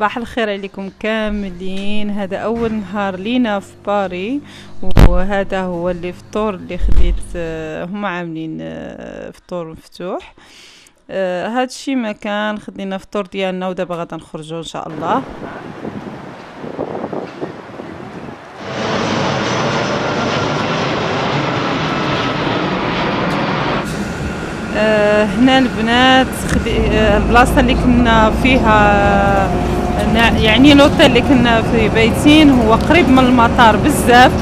صباح الخير عليكم كاملين. هذا اول نهار لينا في باري، وهذا هو اللي فطور اللي خديت. هما عاملين فطور مفتوح. هاد الشي مكان خدينا فطور ديالنا، ودابا غادا نخرجوا ان شاء الله. هنا البنات البلاصه اللي كنا فيها، يعني لوطيل اللي كنا في بايتين هو قريب من المطار بزاف،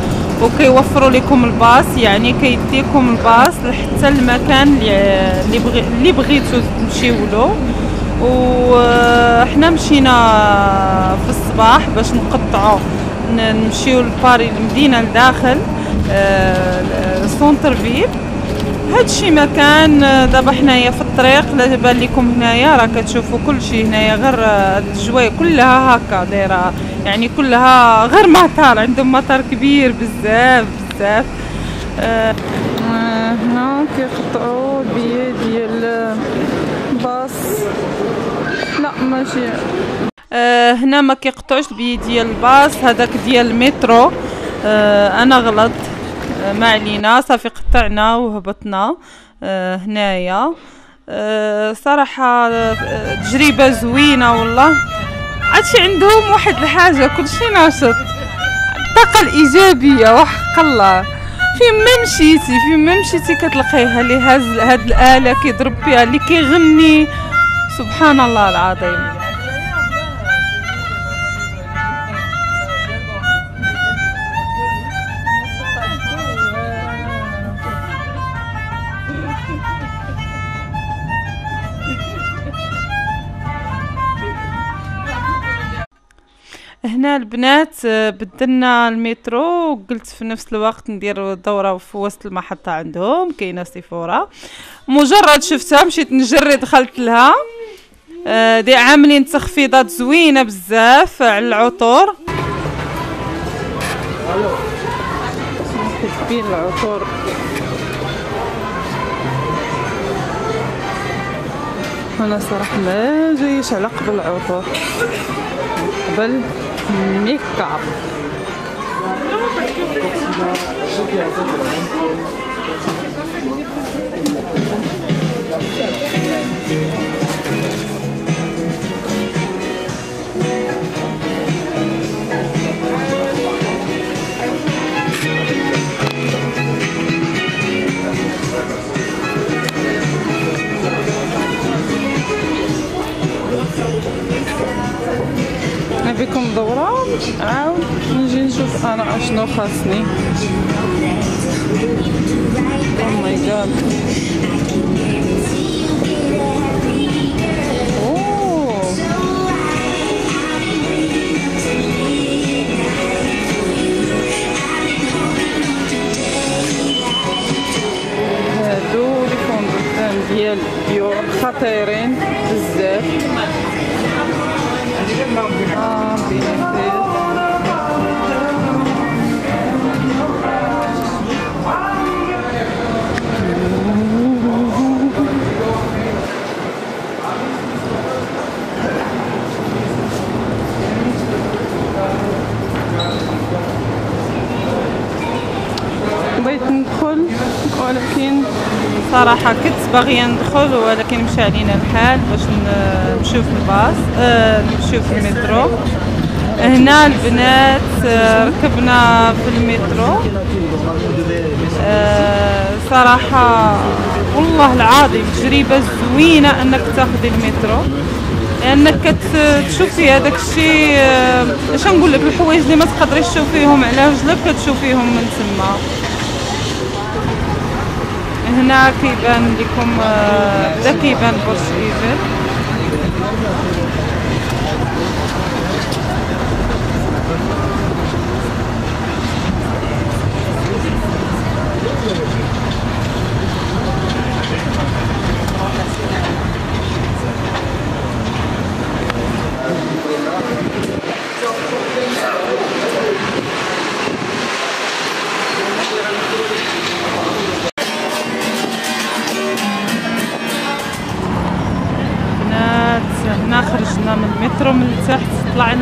وكيوفروا لكم الباص، يعني كيديكم الباص حتى المكان اللي بغيتو تمشيو له. وحنا مشينا في الصباح باش نقطعوا نمشيو لباري المدينه لداخل سونتر فيل. هادشي مكان دابا حنايا في الطريق. لا بان لكم هنايا راه كتشوفوا كل شيء هنايا، غير الجوايه كلها هكا دايره، يعني كلها غير مطار. عندهم مطار كبير بزاف بزاف. هنا كيقطعوا البيي ديال الباص، لا ماشي هنا ما كيقطعوش البيي ديال الباص، هذاك ديال المترو. انا غلط، ما علينا، صافي قطعنا وهبطنا هنايا. صراحة تجربة زوينة والله. عادشي عندهم واحد الحاجة، كلشي ناشط، الطاقة الإيجابية وحق الله. فين ما مشيتي كتلقايها اللي هاد الآلة كيضرب فيها، اللي كيغني، سبحان الله العظيم. هنا البنات بدلنا المترو، وقلت في نفس الوقت ندير دورة في وسط المحطة، عندهم كاينة سيفورا. مجرد شفتها مشيت نجري دخلت لها. دي عاملين تخفيضات زوينة بزاف على العطور. كتبين العطور انا صراحة ما جايش على قبل العطور، قبل ميك اب. نبيكم دورة عاود نجي نشوف انا اشنو خاصني. او ماي جاد، هادو لي فوندوتان ديال بيور خطيرين بزاف. بغيت ندخل ولكن صراحة كنت باغية ندخل، ولكن مشى علينا الحال باش نمشيو في الباص، نمشيو في المترو. هنا البنات ركبنا في المترو. صراحة والله العظيم تجربة زوينة انك تاخذي المترو، لانك كتشوفي هذاك الشيء، اش نقول لك، الحوايج اللي ما تقدريش تشوفيهم على رجلك كتشوفيهم من تما. هنا كيبان لكم بدا كيبان برج ايفل.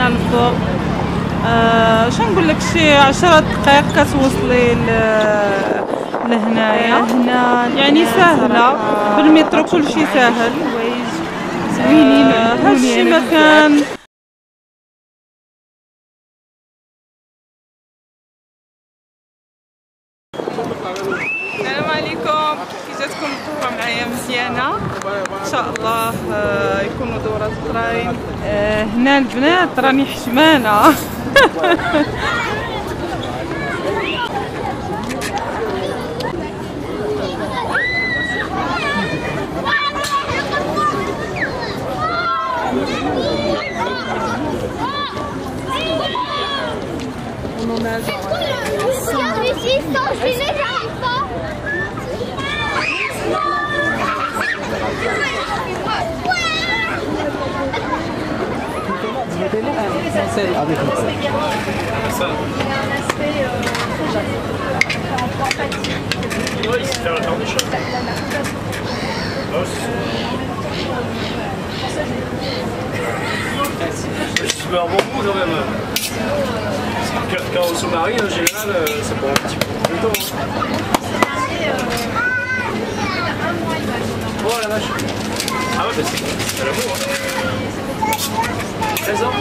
طالعه للفوق. شنقول لك شي 10 دقائق كتوصلي لهنايا. هنا يعني ساهله بالمترو، كلشي ساهل زوينين. هادشي مكان السلام عليكم. كي جاتكم الدورة معايا مزيانة ان شاء الله. يكونوا دورات اخرين. هنا البنات راني حشمانة. Super bon coup quand même. Quand on se marie en général, ça prend un petit peu de temps. Oh la vache. Ah ouais, bah c'est l'amour. 13 ans.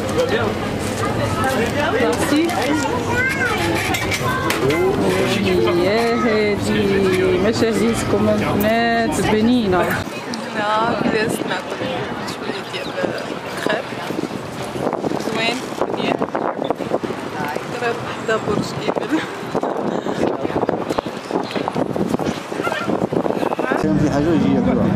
Tu vas bien? ميرسي. يا هادي مشاهدكم البنات بنينة. هنا جلست ناكل شوية ديال الكريب زوين بنين. كريب حدا برج إيفل. كان في حاجة يجي ياكلوها.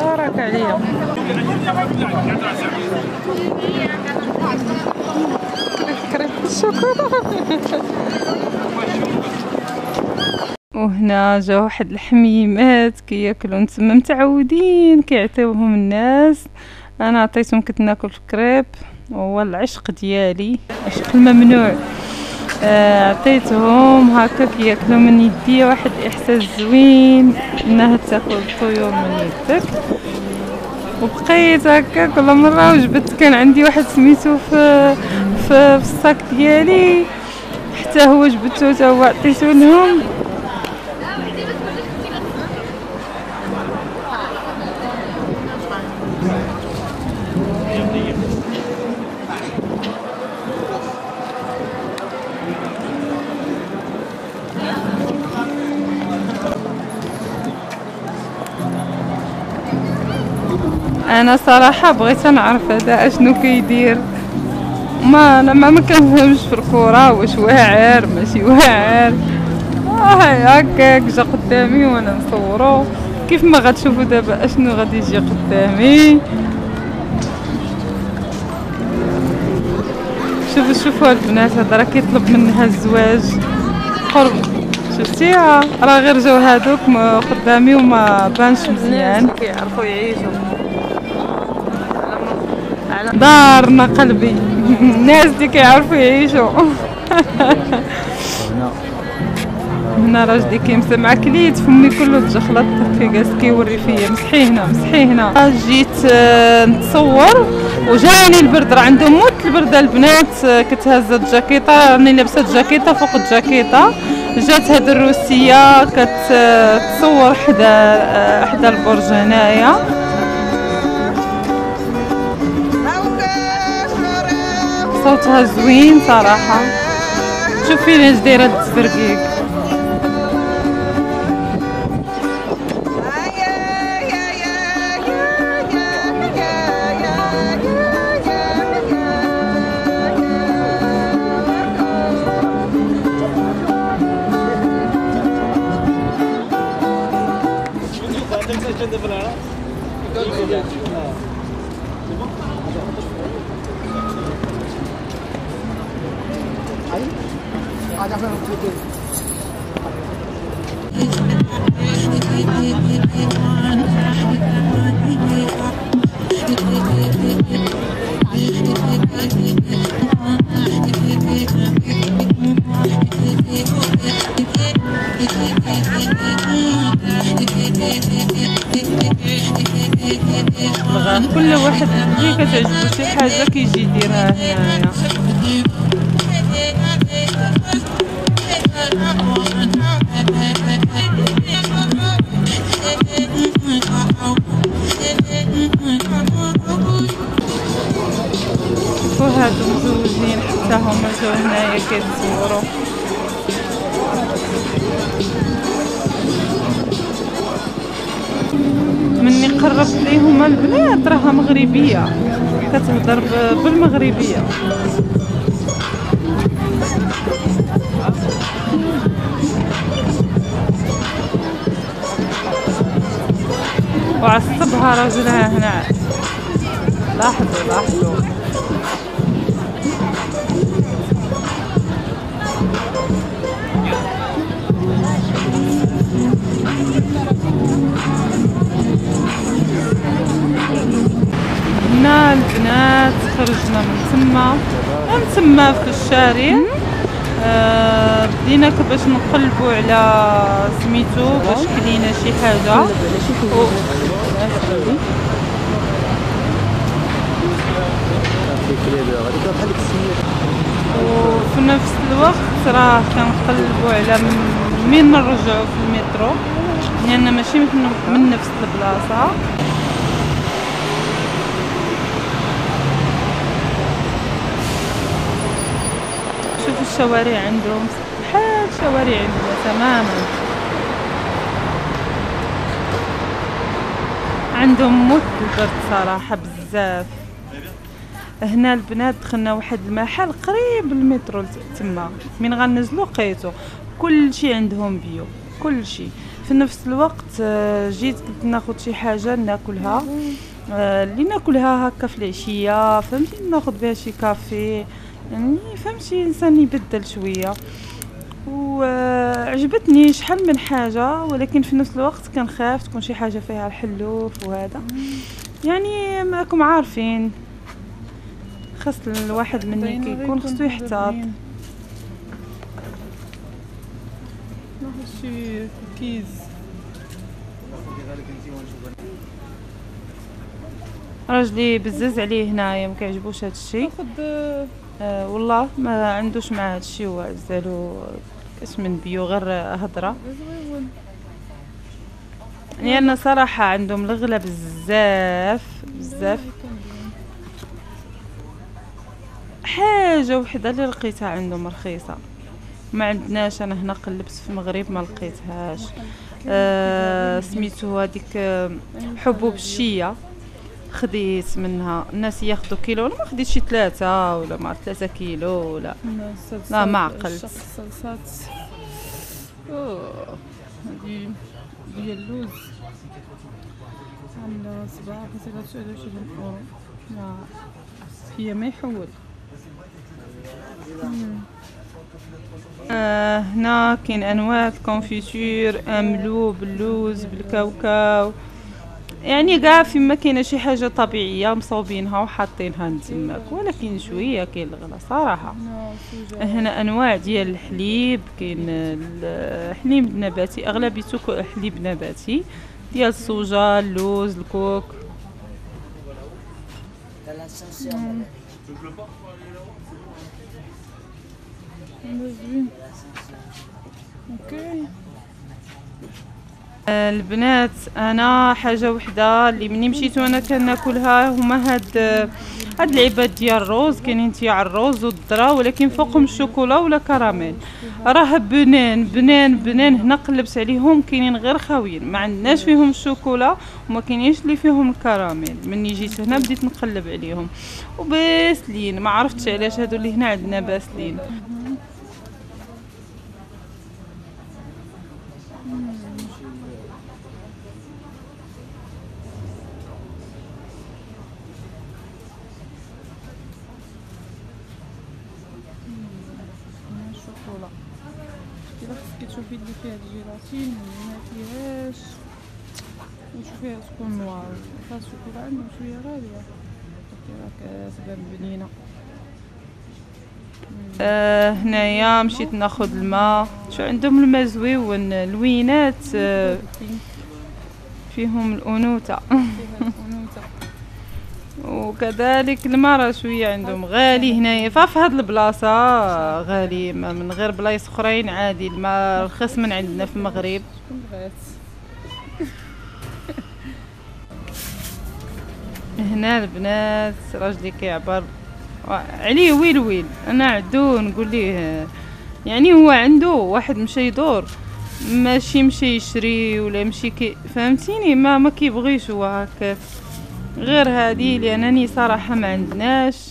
بارك عليهم. كريب الشوكولا. وهنا جا واحد الحميمات كياكلوا نتما متعودين كيعطيوهم الناس. انا عطيتهم كنت ناكل في كريب وهو العشق ديالي، عشق الممنوع. عطيتهم هكا كياكلوا من يدي. واحد الاحساس زوين انها تاكل الطيور من يدك. وبقيت هكا كل مره وجبت. كان عندي واحد سميتو في الصاك ديالي، حتى هو جبدتو حتى هو عطيتو لهم. انا صراحه بغيت نعرف هذا اشنو كيدير. انا ما كنفهمش في الكره، واش واعر ماشي واعر. هكاك جا قدامي وانا نصورو. كيف ما غتشوفوا دابا اشنو غادي يجي قدامي. شوفوا البنات هذا راه كيطلب منها الزواج قرب. شفتيها راه غير جاو هادوك قدامي وما بانش مزيان. كيعرفوا يعيشوا دارنا قلبي. الناس دي كيعرفوا يعيشوا. هنا راجلي كيمسح مع كليت فمي كله تجخلط في جالس كيوري فيا. مسحي هنا جيت نتصور وجاني البرد. راه عندهم موت البرد البنات. كنت هازه الجاكيطه، راني لابسه جاكيطه فوق الجاكيطه. جات هاد الروسيه كتصور حدا البرج هنايا. صوتها زوين صراحه. شوفي ليش دايره التفرقيق. كل واحد اللي كتعجبو شي حاجه كيجي يديرها هنايا. وهادو مزوجين حتى هما جاو هنايا كيتصوروا. مني قربت ليهم البنات راها مغربيه كتهضر بالمغربيه. وعصبها راجلها هنا. لاحظوا هنا البنات خرجنا من تما في الشارع. بدينا باش نقلبوا على سميتو باش كلينا شي حاجه. وفي نفس الوقت راه كنقلبوا على من نرجعوا في المترو لان ماشي من نفس البلاصه. شوفوا الشوارع عندهم بحال شوارع عندنا تماما. عندهم موت البرد صراحه بزاف. هنا البنات دخلنا واحد المحل قريب المترو تما من غنزلو لقيتو كل شيء عندهم بيو كل شيء. في نفس الوقت جيت قلت ناخذ شي حاجه ناكلها اللي ناكلها هكا في العشيه فهمتي ناخذ بها شي كافي يعني فهمتي الانسان يبدل شويه. وعجبتني شحال من حاجه ولكن في نفس الوقت كنخاف تكون شي حاجه فيها الحلوف وهذا يعني ماكم عارفين خاص الواحد مني كيكون خصو يحتاط. ناخذ شي كيز. راجلي بزز عليه هنايا ما كيعجبوش هذا الشيء. والله ما عندوش مع هذا الشيء هو عزالو كاش من بيو غير هضره لان صراحه عندهم الغلا بزاف. حاجه وحده اللي لقيتها عندهم رخيصه ما عندناش. انا هنا قلبت في المغرب ما لقيتهاش. سميتو هذيك حبوب الشيه خديت منها. الناس ياخذوا كيلو ولا ما خديت شي 3 ولا مع 3 كيلو ولا لا ما عقلت. الصلصات هذه ديال اللوز عامله 7.29 اورو. لا هي ما يحول. هنا كاين انواع الكونفيتور املو باللوز بالكاوكاو يعني كاع فيما كاينه شي حاجه طبيعيه مصوبينها وحاطينها نتماك ولكن شويه كاين الغلا صراحه. هنا انواع ديال الحليب كاين الحليب النباتي اغلبيته حليب نباتي ديال الصوجه اللوز الكوك. البنات انا حاجه وحده اللي مني مشيت وانا كناكلها هما هاد العباد ديال الروز. كاينين تاع الروز والذره ولكن فوقهم الشوكولا ولا كراميل راه بنان. هنا قلبت عليهم كاينين غير خاويين ما عندناش فيهم الشوكولا وما كاينينش اللي فيهم الكراميل. مني جيت هنا بديت نقلب عليهم وباسلين ما عرفتش علاش هادو اللي هنا عندنا باسلين. شوفي اللي فيها الجيلاتين ما فيهاش وشوفيها تكون نوار فيها الشوكولا عندهم شويه غاليه راك تبان بنينه. هنايا مشيت ناخذ الماء. شو عندهم الماء زويون، الوينات فيهم الانوثه. وكذلك الماء راه شويه عندهم غالي هنايا، ففي هاد البلاصه غالي من غير بلايص اخرين عادي. الماء رخص من عندنا في المغرب. هنا البنات راجلي كيعبر عليه ويل ويل. انا عدو نقول ليه يعني هو عنده واحد مشى يدور، ماشي مشى يشري ولا مشي فهمتيني، ما كيبغيش هو هكا غير هادي. لانني صراحه ما عندناش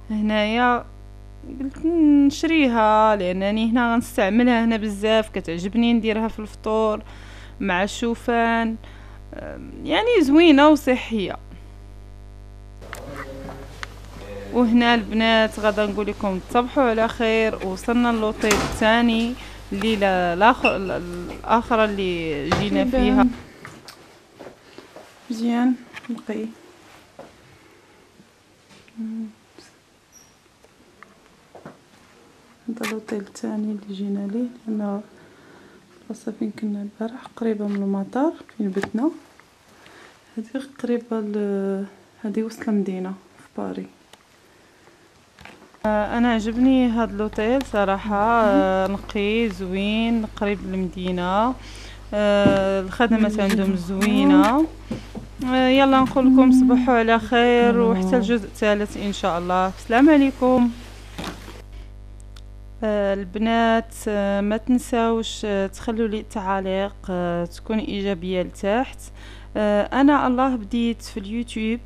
هنايا، قلت نشريها لانني هنا غنستعملها هنا بزاف، كتعجبني نديرها في الفطور مع الشوفان، يعني زوينه وصحيه. وهنا البنات غدا نقول لكم تصبحوا على خير. وصلنا للوطيل الثاني الليله الاخرى اللي جينا فيها. مزيان نقي هذا الوطيل الثاني اللي جينا ليه، لأن البلاصة فين كنا البارح قريبة من المطار فين بتنا. هذه قريبة هذه وسط المدينة في باري. انا عجبني هذا الوطيل صراحة، نقي زوين قريب للمدينة، الخدمات عندهم زوينة. يلا نقول لكم صبحوا على خير، وحتى الجزء الثالث ان شاء الله. السلام عليكم البنات. ما تنساوش تخلوا لي تعاليق تكون ايجابيه لتحت. انا الله بديت في اليوتيوب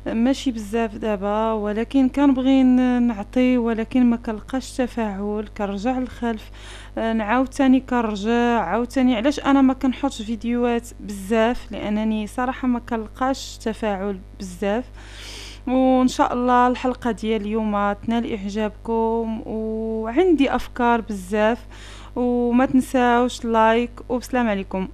ماشي بزاف دابا، ولكن كنبغي نعطي ولكن ما كنلقاش تفاعل، كنرجع للخلف نعاود تاني كنرجع عاود تاني. علاش انا ما كنحطش فيديوهات بزاف؟ لانني صراحه ما كنلقاش تفاعل بزاف. وان شاء الله الحلقه ديال اليوم تنال اعجابكم، وعندي افكار بزاف. وما تنساوش لايك، وبسلام عليكم.